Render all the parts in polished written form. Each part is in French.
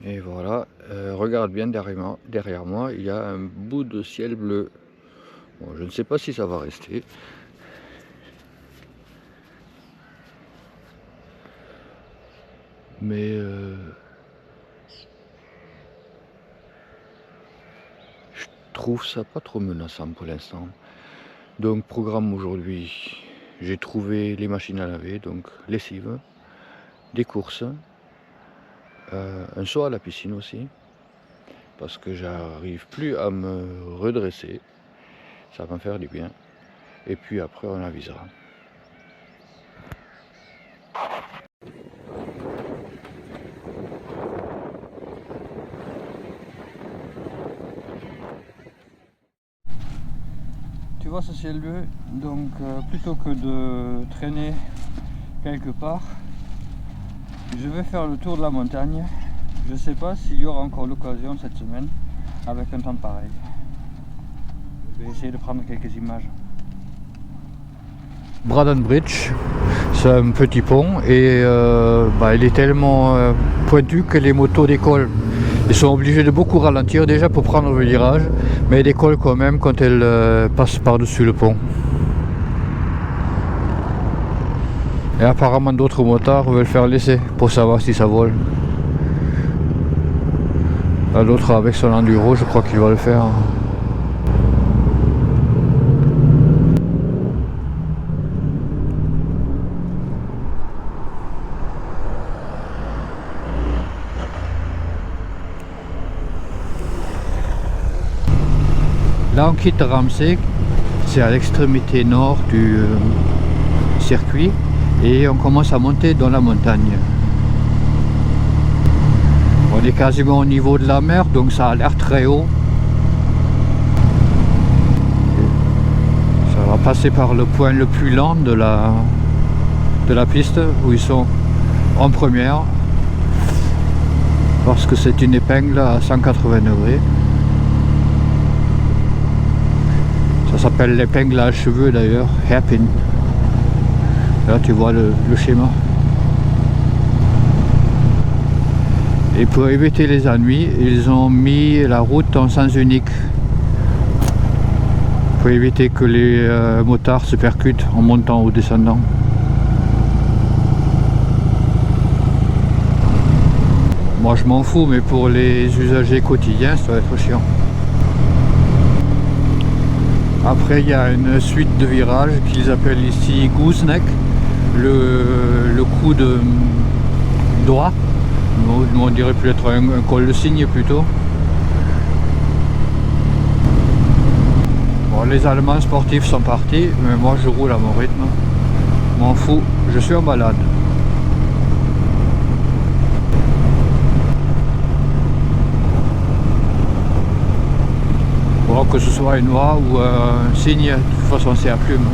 Et voilà, regarde bien derrière moi, il y a un bout de ciel bleu. Bon, je ne sais pas si ça va rester. Mais je trouve ça pas trop menaçant pour l'instant. Donc programme aujourd'hui, j'ai trouvé les machines à laver, donc lessive, des courses, un saut à la piscine aussi, parce que j'arrive plus à me redresser, ça va me faire du bien. Et puis après on avisera. Tu vois ce ciel bleu, donc plutôt que de traîner quelque part, je vais faire le tour de la montagne. Je ne sais pas s'il y aura encore l'occasion cette semaine avec un temps pareil. Je vais essayer de prendre quelques images. Braddon Bridge, c'est un petit pont et il est tellement pointu que les motos décollent. Ils sont obligés de beaucoup ralentir déjà pour prendre le virage, mais ils décollent quand même quand elles passent par-dessus le pont. Et apparemment d'autres motards veulent faire l'essai pour savoir si ça vole. L'autre avec son enduro, je crois qu'il va le faire. Là on quitte Ramsey, c'est à l'extrémité nord du circuit et on commence à monter dans la montagne. On est quasiment au niveau de la mer, donc ça a l'air très haut. Ça va passer par le point le plus lent de la piste où ils sont en première, parce que c'est une épingle à 180 degrés. Ça s'appelle l'épingle à cheveux d'ailleurs, hairpin. Là tu vois le schéma. Et pour éviter les ennuis, ils ont mis la route en sens unique. Pour éviter que les motards se percutent en montant ou descendant. Moi je m'en fous, mais pour les usagers quotidiens, ça va être chiant. Après il y a une suite de virages qu'ils appellent ici gooseneck, le coup de doigt. Nous on dirait peut-être un col de cygne plutôt. Bon, les Allemands sportifs sont partis, mais moi je roule à mon rythme. M'en fous, je suis en balade. Bon, que ce soit une oie ou un cygne, de toute façon c'est à plume.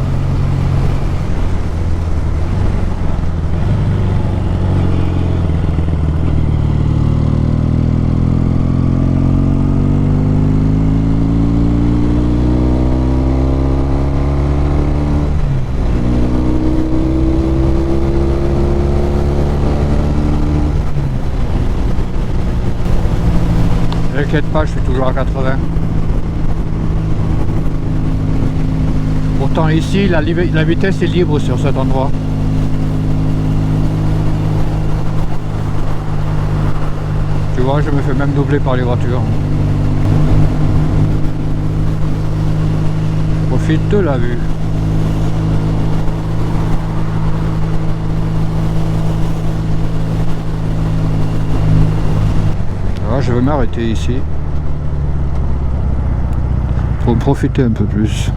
T'inquiète pas, je suis toujours à 80. Pourtant ici, la vitesse est libre sur cet endroit. Tu vois, je me fais même doubler par les voitures. Profite de la vue. Alors, je vais m'arrêter ici pour profiter un peu plus.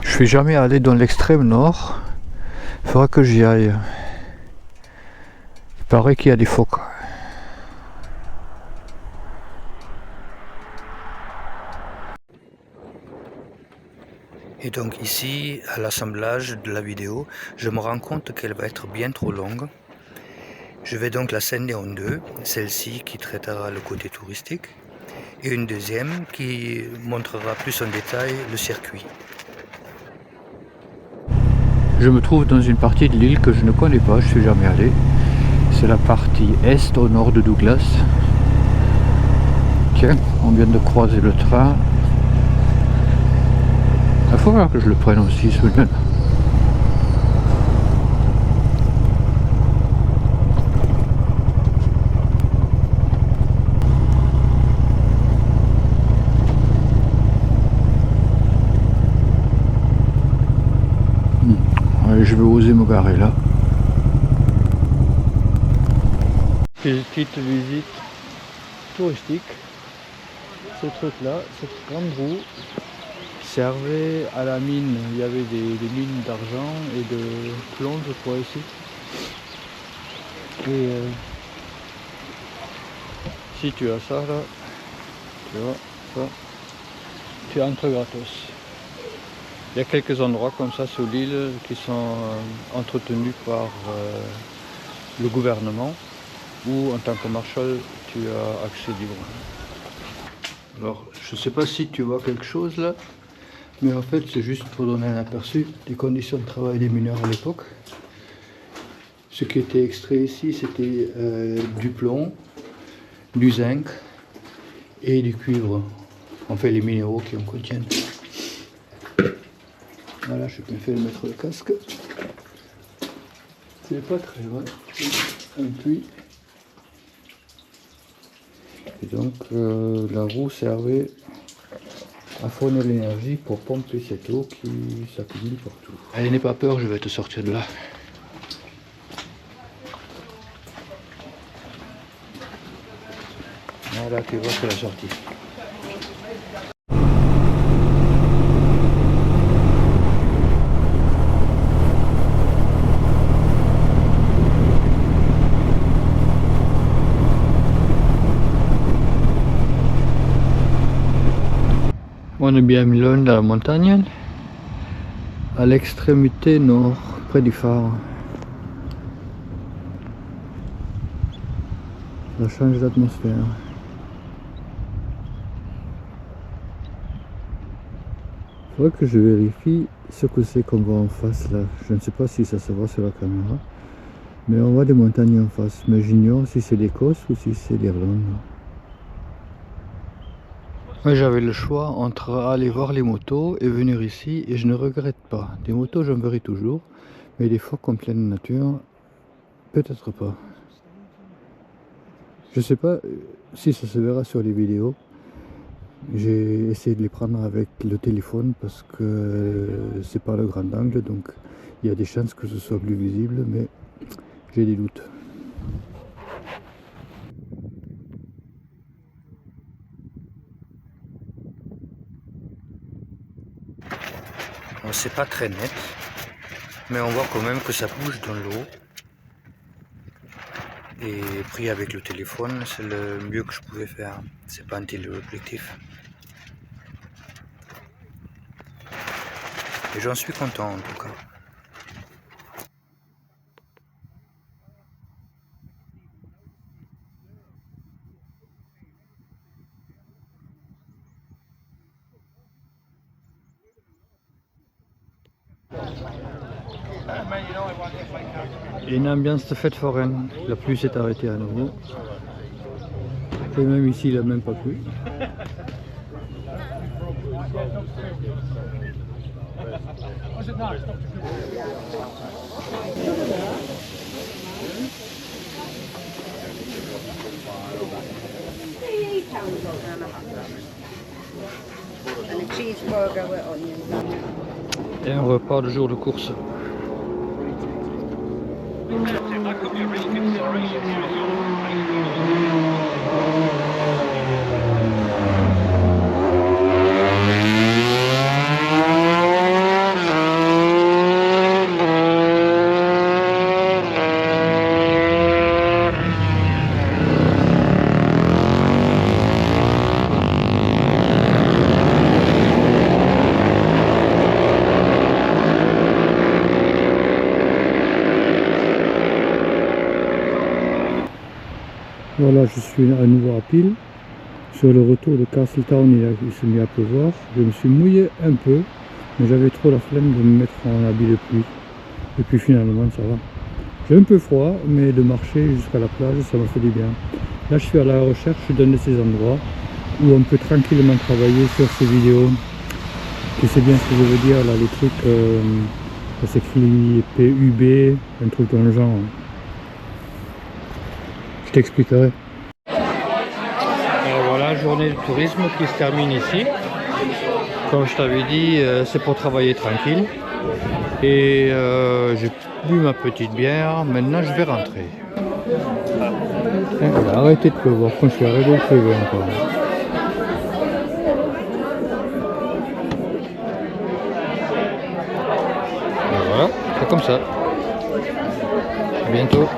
Je suis jamais allé dans l'extrême nord. Il faudra que j'y aille. Il paraît qu'il y a des phoques. Et donc ici, à l'assemblage de la vidéo, je me rends compte qu'elle va être bien trop longue. Je vais donc la scinder en deux, celle-ci qui traitera le côté touristique et une deuxième qui montrera plus en détail le circuit. Je me trouve dans une partie de l'île que je ne connais pas, je suis jamais allé. C'est la partie est au nord de Douglas. Tiens, on vient de croiser le train. Il faut falloir que je le prenne aussi celui-là. Allez, je vais oser me garer là. Petite visite touristique. Ce truc là, cette grande roue servait à la mine. Il y avait des mines d'argent et de plomb, je crois, ici. Et si tu as ça là, tu vois, ça, tu entres gratos. Il y a quelques endroits comme ça sur l'île qui sont entretenus par le gouvernement, où en tant que marshal tu as accès libre. Alors je ne sais pas si tu vois quelque chose là, mais en fait c'est juste pour donner un aperçu des conditions de travail des mineurs à l'époque. Ce qui était extrait ici, c'était du plomb, du zinc et du cuivre, en fait les minéraux qui en contiennent. Voilà, je peux faire mettre le casque. C'est pas très loin. Un puits. Et donc la roue servait à fournir l'énergie pour pomper cette eau qui s'accumule partout. Allez, n'aie pas peur, je vais te sortir de là. Voilà, tu vois, c'est la sortie. On est bien loin dans la montagne, à l'extrémité nord, près du phare. Ça change d'atmosphère. Il faudrait que je vérifie ce que c'est qu'on voit en face là. Je ne sais pas si ça se voit sur la caméra, mais on voit des montagnes en face. Mais j'ignore si c'est l'Écosse ou si c'est l'Irlande. Moi j'avais le choix entre aller voir les motos et venir ici, et je ne regrette pas. Des motos j'en verrai toujours, mais des phoques en pleine nature, peut-être pas. Je sais pas si ça se verra sur les vidéos. J'ai essayé de les prendre avec le téléphone parce que c'est pas le grand angle, donc il y a des chances que ce soit plus visible, mais j'ai des doutes. Bon, c'est pas très net, mais on voit quand même que ça bouge dans l'eau. Et pris avec le téléphone, c'est le mieux que je pouvais faire. C'est pas un téléobjectif. Et j'en suis content en tout cas. Et une ambiance de fête foraine. La pluie s'est arrêtée à nouveau. Et même ici, il n'a même pas plu. Et on repart le jour de course. Voilà, je suis à nouveau à Peel, Sur le retour de Castletown, il s'est mis à pleuvoir. Je me suis mouillé un peu, mais j'avais trop la flemme de me mettre en habit de pluie. Et puis finalement, ça va. J'ai un peu froid, mais de marcher jusqu'à la plage, ça m'a fait du bien. Là, je suis à la recherche d'un de ces endroits où on peut tranquillement travailler sur ces vidéos. Tu sais bien ce que je veux dire, là, les trucs, ça s'écrit PUB, un truc dans le genre. Je t'expliquerai. Voilà, journée de tourisme qui se termine ici. Comme je t'avais dit, c'est pour travailler tranquille. Et j'ai bu ma petite bière, maintenant je vais rentrer. Il a arrêté de pleuvoir, quand je suis arrivé, il pleuvait encore. Et voilà, c'est comme ça. À bientôt.